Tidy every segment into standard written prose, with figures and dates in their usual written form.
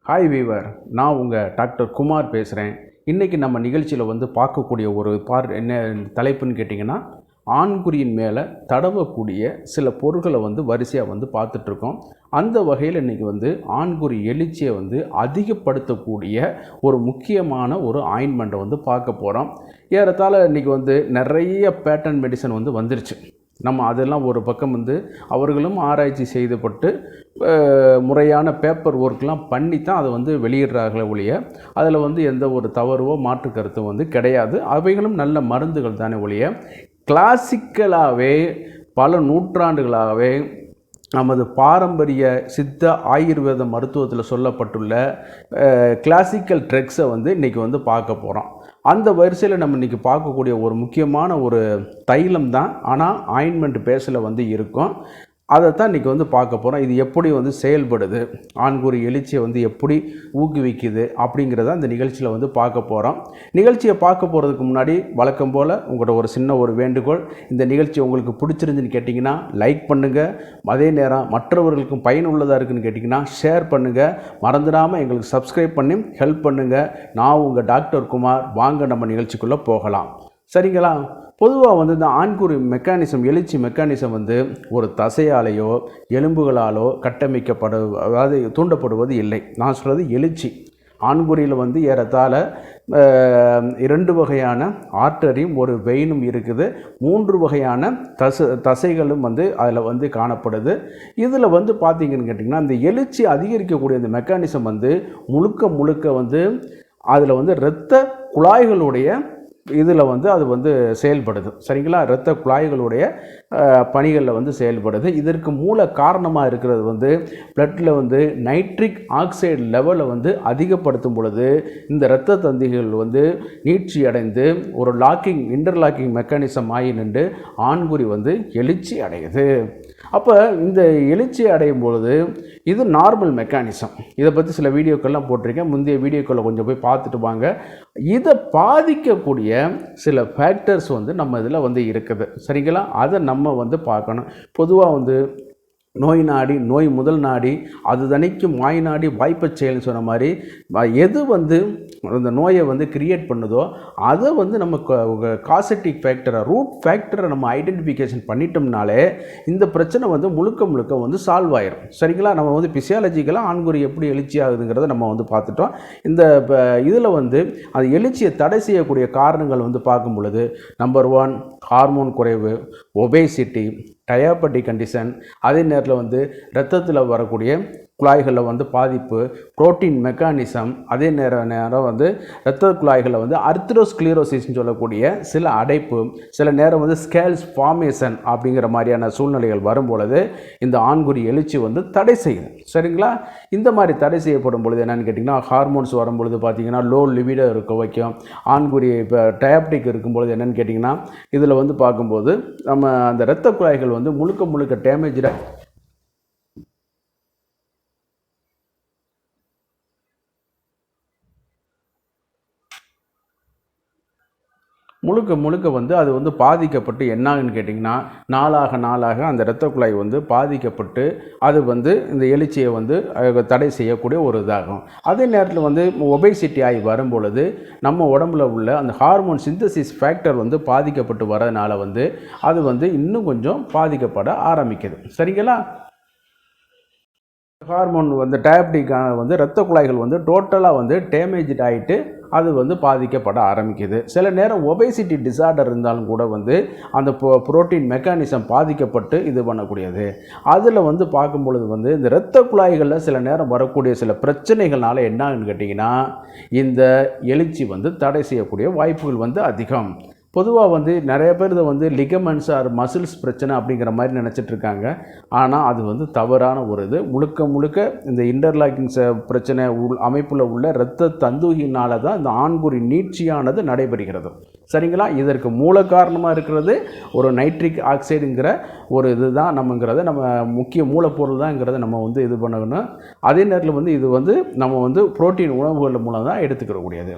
Hi viewer, நான் உங்கள் doctor Kumar பேசுகிறேன். இன்றைக்கி நம்ம நிகழ்ச்சியில் பார்க்கக்கூடிய ஒரு என்ன தலைப்புன்னு கேட்டிங்கன்னா, ஆண்குறியின் மேலே தடவக்கூடிய சில பொருட்களை வரிசையாக பார்த்துட்ருக்கோம். அந்த வகையில் இன்றைக்கி ஆண்குறி எழுச்சியை அதிகப்படுத்தக்கூடிய ஒரு முக்கியமான ஒரு ஆயின்மெண்ட்டை பார்க்க போகிறோம். ஏறத்தாழ இன்றைக்கி நிறைய பேட்டர்ன் மெடிசன் வந்துருச்சு. நம்ம அதெல்லாம் ஒரு பக்கம் அவர்களும் ஆராய்ச்சி செய்துபட்டு முறையான பேப்பர் ஒர்க்லாம் பண்ணி தான் அதை வெளியிடுறார்களே ஒழிய அதில் எந்த ஒரு தவறோ மாற்று கருத்தும் கிடையாது. அவைகளும் நல்ல மருந்துகள் தானே ஒழிய கிளாசிக்கலாகவே பல நூற்றாண்டுகளாகவே நமது பாரம்பரிய சித்த ஆயுர்வேத மருத்துவத்தில் சொல்லப்பட்டுள்ள கிளாசிக்கல் ட்ரக்ஸை இன்றைக்கி பார்க்க போகிறோம். அந்த வரிசையில் நம்ம இன்றைக்கி பார்க்கக்கூடிய ஒரு முக்கியமான ஒரு தைலம் தான், ஆனால் ஆயின்மெண்ட் பேஸில் இருக்கும். அதைத்தான் இன்றைக்கி பார்க்க போகிறோம். இது எப்படி செயல்படுது, ஆண்குறி எழுச்சியை எப்படி ஊக்குவிக்குது அப்படிங்கிறத இந்த நிகழ்ச்சியில் பார்க்க போகிறோம். நிகழ்ச்சியை பார்க்க போகிறதுக்கு முன்னாடி வழக்கம் போல் உங்கள்கிட்ட ஒரு சின்ன ஒரு வேண்டுகோள். இந்த நிகழ்ச்சி உங்களுக்கு பிடிச்சிருந்துன்னு கேட்டிங்கன்னா லைக் பண்ணுங்கள். அதே நேரம் மற்றவர்களுக்கும் பயனுள்ளதாக இருக்குதுன்னு கேட்டிங்கன்னா ஷேர் பண்ணுங்கள். மறந்துடாமல் எங்களுக்கு சப்ஸ்கிரைப் பண்ணி ஹெல்ப் பண்ணுங்கள். நான் உங்கள் டாக்டர் குமார். வாங்க நம்ம நிகழ்ச்சிக்குள்ளே போகலாம். சரிங்களா? பொதுவாக இந்த ஆண்குறி மெக்கானிசம், எழுச்சி மெக்கானிசம் ஒரு தசையாலேயோ எலும்புகளாலோ அதாவது தூண்டப்படுவது இல்லை. நான் சொல்கிறது எழுச்சி. ஆண்குறியில் ஏறத்தாழ 2 வகையான ஆர்டரியும் ஒரு வெயினும் இருக்குது. 3 வகையான தசைகளும் அதில் காணப்படுது. இதில் பார்த்தீங்கன்னு கேட்டிங்கன்னா, இந்த எழுச்சி அதிகரிக்கக்கூடிய இந்த மெக்கானிசம் முழுக்க அதில் இரத்த குழாய்களுடைய இதில் அது செயல்படுது. சரிங்களா? இரத்த குழாய்களுடைய பணிகளில் செயல்படுது. இதற்கு மூல காரணமாக இருக்கிறது பிளட்டில் நைட்ரிக் ஆக்சைடு லெவலை அதிகப்படுத்தும் பொழுது இந்த இரத்த தந்திகள் நீட்சி அடைந்து ஒரு இன்டர்லாக்கிங் மெக்கானிசம் ஆகி நின்று ஆண்குறி எழுச்சி அடையுது. அப்போ இந்த எழுச்சி அடையும் பொழுது இது நார்மல் மெக்கானிசம். இதை பற்றி சில வீடியோக்கள்லாம் போட்டிருக்கேன். முந்தைய வீடியோக்களில் கொஞ்சம் போய் பார்த்துட்டு வாங்க. இதை பாதிக்கக்கூடிய சில ஃபேக்டர்ஸ் நம்ம இதில் இருக்குது. சரிங்களா? அதை நம்ம பார்க்கணும். பொதுவாக நோய் நாடி, நோய் முதல் நாடி, அது தணிக்கும் வாய் நாடி வாய்ப்பச் செயல்னு சொன்ன மாதிரி எது அந்த நோயை கிரியேட் பண்ணுதோ அதை நம்ம காசட்டிக் ஃபேக்டரை, ரூட் ஃபேக்டரை நம்ம ஐடென்டிஃபிகேஷன் பண்ணிட்டோம்னாலே இந்த பிரச்சனை முழுக்க சால்வ் ஆயிரும். சரிங்களா? நம்ம பிசியாலஜிக்கலாக ஆண்குறி எப்படி எழுச்சி ஆகுதுங்கிறத நம்ம பார்த்துட்டோம். இந்த இதில் அது எழுச்சியை தடை செய்யக்கூடிய காரணங்கள் பார்க்கும் பொழுது நம்பர் 1 ஹார்மோன் குறைவு, ஒபேசிட்டி, டயாபெட்டிக் கண்டிஷன், அதே நேரத்தில் இரத்தத்தில் வரக்கூடிய குழாய்களில் பாதிப்பு, புரோட்டீன் மெக்கானிசம், அதே நேரம் இரத்த குழாய்களில் அர்த்ரோஸ்க்ளீரோசிஸ்ன்னு சொல்லக்கூடிய சில அடைப்பு, சில நேரம் ஸ்கேல்ஸ் ஃபார்மேஷன் அப்படிங்கிற மாதிரியான சூழ்நிலைகள் வரும்பொழுது இந்த ஆண்குறி எழுச்சி தடை செய்யுது. சரிங்களா? இந்த மாதிரி தடை செய்யப்படும் பொழுது என்னென்னு கேட்டிங்கன்னா, ஹார்மோன்ஸ் வரும்பொழுது பார்த்திங்கன்னா லோ லிபிடோ இருக்க வைக்கும். ஆண்குறி இப்போ டயாபெட்டிக் இருக்கும்பொழுது என்னென்னு கேட்டிங்கன்னா, இதில் பார்க்கும்போது நம்ம அந்த இரத்த குழாய்கள் முழுக்க டேமேஜாக முழுக்க அது பாதிக்கப்பட்டு என்னாகுன்னு கேட்டிங்கன்னா, நாளாக அந்த இரத்த குழாய் பாதிக்கப்பட்டு அது இந்த எழுச்சியை தடை செய்யக்கூடிய ஒரு இதாகும். அதே நேரத்தில் ஒபேசிட்டி ஆகி வரும்பொழுது நம்ம உடம்புல உள்ள அந்த ஹார்மோன் சிந்தசிஸ் ஃபேக்டர் பாதிக்கப்பட்டு வரதுனால அது இன்னும் கொஞ்சம் பாதிக்கப்பட ஆரம்பிக்குது. சரிங்களா? ஹார்மோன் டயாபெட்டிக்கான இரத்த குழாய்கள் டோட்டலாக டேமேஜ் ஆகிட்டு அது பாதிக்கப்பட ஆரம்பிக்குது. சில நேரம் ஒபேசிட்டி டிசார்டர் இருந்தாலும் கூட அந்த புரோட்டீன் மெக்கானிசம் பாதிக்கப்பட்டு இது பண்ணக்கூடியது. அதில் பார்க்கும் பொழுது இந்த இரத்த குழாய்களில் சில நேரம் வரக்கூடிய சில பிரச்சனைகள்னால என்னான்னு கேட்டிங்கன்னா, இந்த எழுச்சி தடை செய்யக்கூடிய வாய்ப்புகள் அதிகம். பொதுவாக நிறைய பேர் இதை லிகமெண்ட்ஸ் ஆர் மசில்ஸ் பிரச்சனை அப்படிங்கிற மாதிரி நினச்சிட்ருக்காங்க. ஆனால் அது தவறான ஒரு இது. முழுக்க இந்த இன்டர்லாக்கிங் பிரச்சனை அமைப்பில் உள்ள இரத்த தந்துகினால் தான் இந்த ஆண்குறி நீட்சியானது நடைபெறுகிறது. சரிங்களா. இதற்கு மூல காரணமாக இருக்கிறது ஒரு நைட்ரிக் ஆக்சைடுங்கிற ஒரு இதுதான் நம்ம முக்கிய மூலப்பொருள் தான்ங்கிறத நம்ம வந்து இது பண்ணணும். அதே நேரத்தில் வந்து இது வந்து நம்ம வந்து புரோட்டீன் உணவுகள் மூலம் தான் எடுத்துக்கிறக்கூடியது.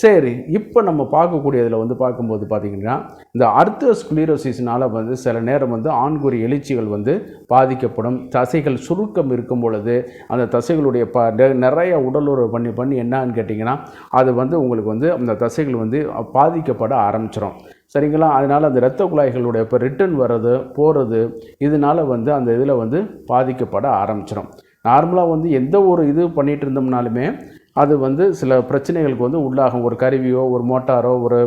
சரி, இப்போ நம்ம பார்க்கக்கூடியதில் வந்து பார்க்கும்போது பார்த்திங்கன்னா இந்த ஆர்த்தரோஸ்க்ளீரோசிஸ்னால் வந்து சில நேரம் வந்து ஆண்குறி எழுச்சிகள் வந்து பாதிக்கப்படும். தசைகள் சுருக்கம் இருக்கும் பொழுது அந்த தசைகளுடைய நிறைய உடலுறவு பண்ணி என்னான்னு கேட்டிங்கன்னா அது வந்து உங்களுக்கு வந்து அந்த தசைகள் வந்து பாதிக்கப்பட ஆரம்பிச்சிடும். சரிங்களா. அதனால் அந்த இரத்த குழாய்களுடைய இப்போ ரிட்டர்ன் வர்றது போகிறது இதனால் வந்து அந்த இதில் வந்து பாதிக்கப்பட ஆரம்பிச்சிடும். நார்மலாக வந்து எந்த ஒரு இது பண்ணிகிட்டு இருந்தோம்னாலுமே அது வந்து சில பிரச்சனைகளுக்கு வந்து உள்ளாகும். ஒரு கருவியோ ஒரு மோட்டாரோ ஒரு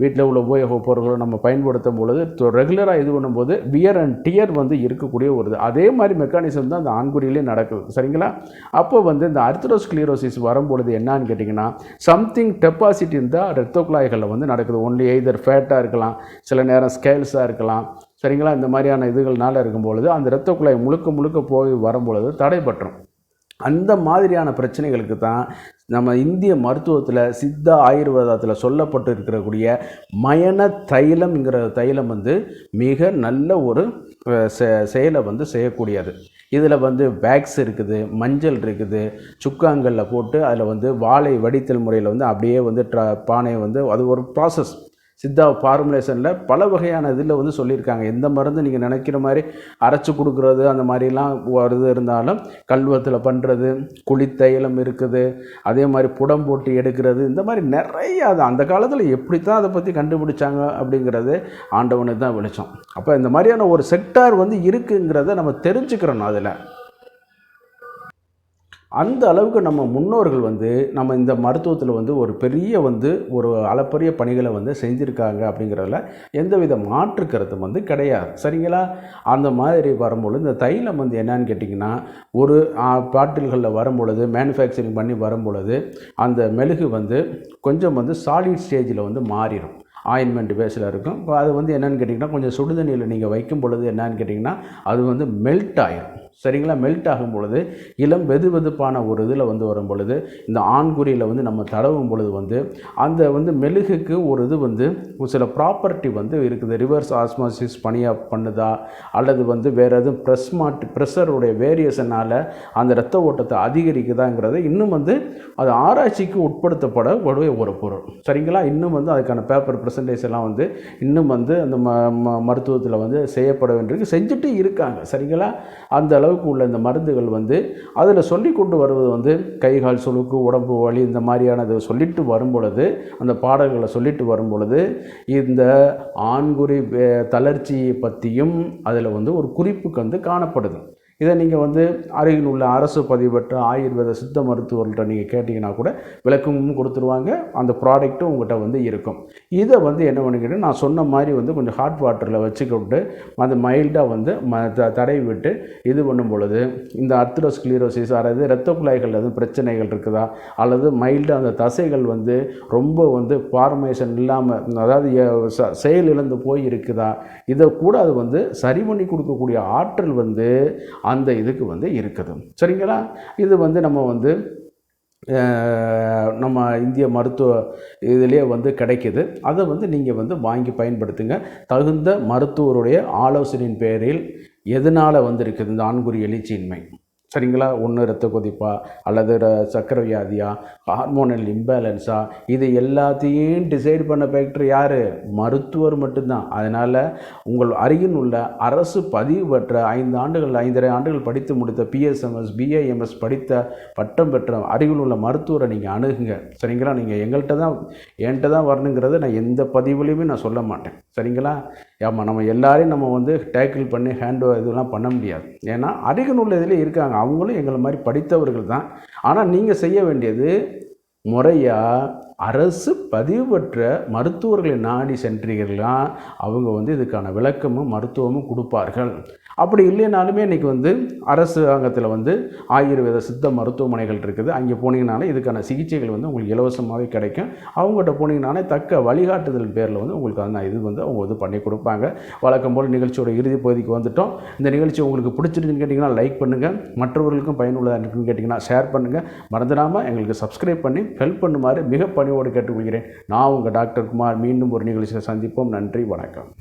வீட்டில் உள்ள உபயோக பொருட்களோ நம்ம பயன்படுத்தும் பொழுது ரெகுலராக இது பண்ணும்போது வியர் அண்ட் டியர் வந்து இருக்கக்கூடிய ஒரு இது. அதே மாதிரி மெக்கானிசம் தான் அந்த ஆண்குறியிலே நடக்குது. சரிங்களா. அப்போ வந்து இந்த ஆர்த்தரோஸ்க்ளீரோசிஸ் வரும்பொழுது என்னான்னு கேட்டிங்கன்னா சம்திங் டெபாசிட் இருந்தால் இரத்த குழாய்களில் வந்து நடக்குது. ஒன்லி எய்தர் ஃபேட்டாக இருக்கலாம், சில நேரம் ஸ்கேல்ஸாக இருக்கலாம். சரிங்களா. இந்த மாதிரியான இதுகள்னால இருக்கும்பொழுது அந்த இரத்த குழாய் முழுக்க போய் வரும்பொழுது தடைபட்டுரும். அந்த மாதிரியான பிரச்சனைகளுக்கு தான் நம்ம இந்திய மருத்துவத்தில் சித்தா ஆயுர்வேதத்தில் சொல்லப்பட்டு இருக்கக்கூடிய மயன தைலம்ங்கிற தைலம் வந்து மிக நல்ல ஒரு செயலை வந்து செய்யக்கூடியது. இதில் வந்து வேக்ஸ் இருக்குது, மஞ்சள் இருக்குது, சுக்காங்கல்ல போட்டு அதில் வந்து வாழை வடித்தல் முறையில் வந்து அப்படியே வந்து பானையை வந்து அது ஒரு ப்ராசஸ். சித்தா ஃபார்முலேஷனில் பல வகையான இதில் வந்து சொல்லியிருக்காங்க. எந்த மருந்து நீங்கள் நினைக்கிற மாதிரி அரைச்சி கொடுக்குறது அந்த மாதிரிலாம் வருது இருந்தாலும் கல்வத்தில் பண்ணுறது, குளித்தைலம் இருக்குது, அதே மாதிரி புடம் போட்டு எடுக்கிறது, இந்த மாதிரி நிறைய அது அந்த காலத்தில் எப்படி தான் அதை பற்றி கண்டுபிடிச்சாங்க அப்படிங்கிறது ஆண்டவனுக்கு தான் வெளிச்சம். அப்போ இந்த மாதிரியான ஒரு செக்டார் வந்து இருக்குங்கிறத நம்ம தெரிஞ்சுக்கிறோம். அதில் அந்த அளவுக்கு நம்ம முன்னோர்கள் வந்து நம்ம இந்த மருத்துவத்தில் வந்து ஒரு பெரிய வந்து ஒரு அளப்பரிய பணிகளை வந்து செஞ்சுருக்காங்க அப்படிங்கிறதுல எந்தவித மாற்று கருத்தும் வந்து கிடையாது. சரிங்களா. அந்த மாதிரி வரும்பொழுது இந்த தைலம் வந்து என்னன்னு கேட்டிங்கன்னா ஒரு பாட்டில்களில் வரும்பொழுது மேனுஃபேக்சரிங் பண்ணி வரும்பொழுது அந்த மெழுகு வந்து கொஞ்சம் வந்து சாலிட் ஸ்டேஜில் வந்து மாறிடும். ஆயின்மெண்ட் பேஸில் இருக்கும். இப்போ அது வந்து என்னென்னு கேட்டிங்கன்னா கொஞ்சம் சுடுதண்ணியில் நீங்கள் வைக்கும் பொழுது என்னன்னு கேட்டிங்கன்னா அது வந்து மெல்ட் ஆகிடும். சரிங்களா. மெல்ட் ஆகும் பொழுது இளம் வெதுவெதுப்பான ஒரு இதில் வந்து வரும் பொழுது இந்த ஆண்குறியில் வந்து நம்ம தடவும் பொழுது வந்து அந்த வந்து மெழுகுக்கு ஒரு இது வந்து சில ப்ராப்பர்ட்டி வந்து இருக்குது. ரிவர்ஸ் ஆஸ்மாசிஸ் பண்ணுதா அல்லது வந்து வேறு எதுவும் ப்ரெஷருடைய வேரியேஷனால் அந்த இரத்த ஓட்டத்தை அதிகரிக்குதாங்கிறத இன்னும் வந்து அது ஆராய்ச்சிக்கு உட்படுத்தப்படக்கூடிய ஒரு பொருள். சரிங்களா. இன்னும் வந்து அதுக்கான பேப்பர் ப்ரெசன்டேஜ் எல்லாம் வந்து இன்னும் வந்து அந்த மருத்துவத்தில் வந்து செய்யப்பட வேண்டியிருக்கு, செஞ்சுட்டு இருக்காங்க. சரிங்களா. அந்த அளவுக்கு உள்ள இந்த மருந்துகள் வந்து அதில் சொல்லி கொண்டு வருவது வந்து கைகால் சுளுக்கு, உடம்பு வலி, இந்த மாதிரியானது சொல்லிட்டு வரும் பொழுது அந்த பாடல்களை சொல்லிட்டு வரும் பொழுது இந்த ஆண்குறி தளர்ச்சியை பற்றியும் அதில் வந்து ஒரு குறிப்புக்கு வந்து காணப்படுது. இதை நீங்கள் வந்து அருகில் உள்ள அரசு பதிவு பெற்ற ஆயுர்வேத சித்த மருத்துவர்கள்ட்ட நீங்கள் கேட்டிங்கன்னா கூட விளக்கமும் கொடுத்துருவாங்க. அந்த ப்ராடக்ட்டும் உங்கள்கிட்ட வந்து இருக்கும். இதை வந்து என்ன பண்ணிக்கிட்டு நான் சொன்ன மாதிரி வந்து கொஞ்சம் ஹாட் வாட்டரில் வச்சுக்கிட்டு அந்த மைல்டாக வந்து தடவி விட்டு இது பண்ணும் பொழுது இந்த ஆர்த்தரோஸ்க்ளீரோசிஸ் அதாவது இரத்த குழாய்கள் எதுவும் பிரச்சனைகள் இருக்குதா அல்லது மைல்டாக அந்த தசைகள் வந்து ரொம்ப வந்து ஃபார்மேஷன் இல்லாமல் அதாவது செயல் இழந்து போய் இருக்குதா இதை கூட அது வந்து சரி பண்ணி கொடுக்கக்கூடிய ஆற்றல் வந்து அந்த இதுக்கு வந்து இருக்குது. சரிங்களா. இது வந்து நம்ம இந்திய மருத்துவ இதிலே வந்து கிடைக்கிது. அதை வந்து நீங்கள் வந்து வாங்கி பயன்படுத்துங்க. தகுந்த மருத்துவருடைய ஆலோசனையின் பேரில் எதனால் வந்திருக்குது இந்த ஆண்குறி எழுச்சியின்மை. சரிங்களா. ஒன்று இரத்த கொதிப்பா அல்லது சக்கரை வியாதியா, ஹார்மோனல் இம்பேலன்ஸா, இது எல்லாத்தையும் டிசைட் பண்ண ஃபேக்டர் யார்? மருத்துவர் மட்டும்தான். அதனால் உங்கள் அருகில் உள்ள அரசு பதிவு பெற்ற 5.5 ஆண்டுகள் படித்து முடித்த பிஎஸ்எம்எஸ் பிஏஎம்எஸ் படித்த பட்டம் பெற்ற அருகில் உள்ள மருத்துவரை நீங்கள் அணுகுங்க. சரிங்களா. நீங்கள் என்கிட்ட தான் வரணுங்கிறத நான் எந்த பதிவுலையுமே நான் சொல்ல மாட்டேன். சரிங்களா. ஆமாம், நம்ம எல்லாரையும் நம்ம வந்து டேக்கிள் பண்ணி இதெல்லாம் பண்ண முடியாது. ஏன்னா அருகில் உள்ள இதில் இருக்காங்க, அவங்களும் எங்களை மாதிரி படித்தவர்கள் தான். ஆனால் நீங்கள் செய்ய வேண்டியது முறையாக அரசு பதிவு பெற்ற மருத்துவர்களை நாடி சென்றீர்களா அவங்க வந்து இதுக்கான விளக்கமும் மருத்துவமும் கொடுப்பார்கள். அப்படி இல்லைனாலுமே இன்றைக்கி வந்து அரசாங்கத்தில் வந்து ஆயுர்வேத சித்த மருத்துவமனைகள் இருக்குது. அங்கே போனீங்கனாலே இதுக்கான சிகிச்சைகள் வந்து உங்களுக்கு இலவசமாகவே கிடைக்கும். அவங்ககிட்ட போனீங்கனாலே தக்க வழிகாட்டுதல் பேரில் வந்து உங்களுக்கு அந்த இது வந்து அவங்க இது பண்ணி கொடுப்பாங்க. வழக்கம் போல் நிகழ்ச்சியோட இறுதி பகுதிக்கு வந்துவிட்டோம். இந்த நிகழ்ச்சி உங்களுக்கு பிடிச்சிருக்குன்னு கேட்டிங்கன்னா லைக் பண்ணுங்கள், மற்றவர்களுக்கும் பயனுள்ளதாக இருக்குன்னு கேட்டிங்கன்னா ஷேர் பண்ணுங்கள். மறந்துடாமல் எங்களுக்கு சப்ஸ்கிரைப் பண்ணி ஹெல்ப் பண்ணுமாறு மிக பணியோடு கேட்டுக்கொள்கிறேன். நான் உங்கள் டாக்டர் குமார். மீண்டும் ஒரு நிகழ்ச்சியில் சந்திப்போம். நன்றி, வணக்கம்.